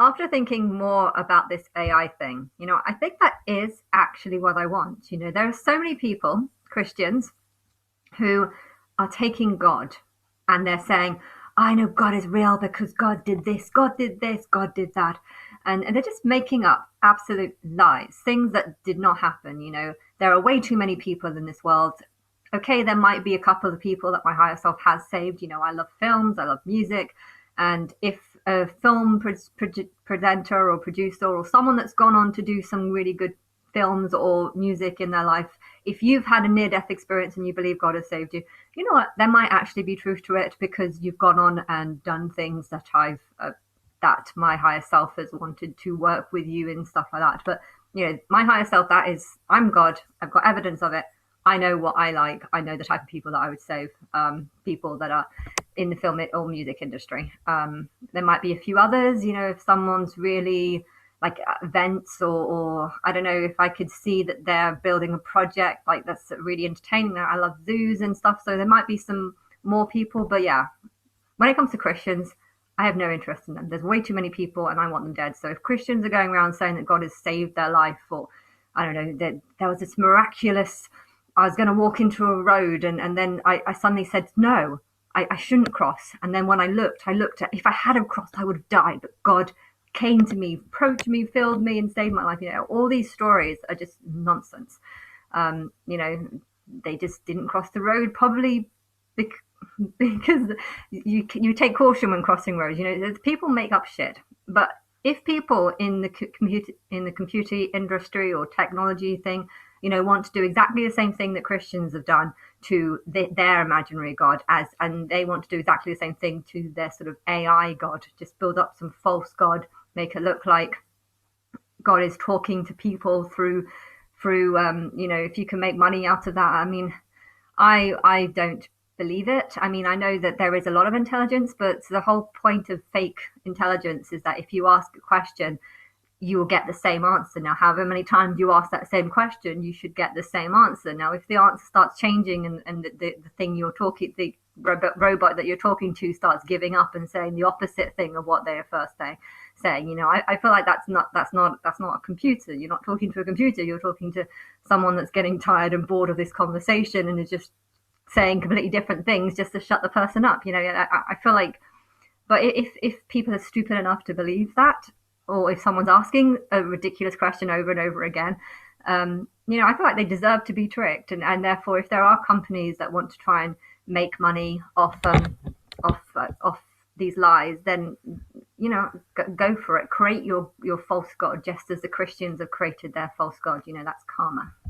After thinking more about this AI thing, I think that is actually what I want. There are so many people, Christians, who are taking God and they're saying, I know God is real because God did this, God did this, God did that. And they're just making up absolute lies, things that did not happen. There are way too many people in this world. Okay, there might be a couple of people that my higher self has saved. I love films, I love music. And if a film presenter or producer or someone that's gone on to do some really good films or music in their life, if you've had a near death experience and you believe God has saved you, you know what? There might actually be truth to it because you've gone on and done things that that my higher self has wanted to work with you and stuff like that. But my higher self, that is, I'm God. I've got evidence of it. I know what I like. I know the type of people that I would save. People that are in the film or music industry. There might be a few others. If someone's really like events or I don't know, if I could see that they're building a project like that's really entertaining. I love zoos and stuff, so there might be some more people. But yeah, when it comes to Christians, I have no interest in them. There's way too many people and I want them dead. So if Christians are going around saying that God has saved their life, or I don't know, that there was this miraculous, I was going to walk into a road and then I suddenly said, no, I shouldn't cross. And then when I looked at, if I had have crossed, I would have died. But God came to me, approached me, filled me, and saved my life. All these stories are just nonsense. They just didn't cross the road, probably because you take caution when crossing roads. People make up shit, but if people in the computer industry or technology thing, want to do exactly the same thing that Christians have done to their imaginary God, and they want to do exactly the same thing to their sort of AI God, just build up some false God, make it look like God is talking to people through if you can make money out of that. I mean, I don't believe it. I mean, I know that there is a lot of intelligence, but the whole point of fake intelligence is that if you ask a question, you will get the same answer. Now, however many times you ask that same question, you should get the same answer. Now, if the answer starts changing and the thing you're talking, the robot that you're talking to starts giving up and saying the opposite thing of what they are first saying, I feel like that's not a computer. You're not talking to a computer. You're talking to someone that's getting tired and bored of this conversation and is just saying completely different things just to shut the person up. I feel like, but if people are stupid enough to believe that, or if someone's asking a ridiculous question over and over again, I feel like they deserve to be tricked, and therefore, if there are companies that want to try and make money off these lies, then go for it. Create your false god, just as the Christians have created their false god. That's karma.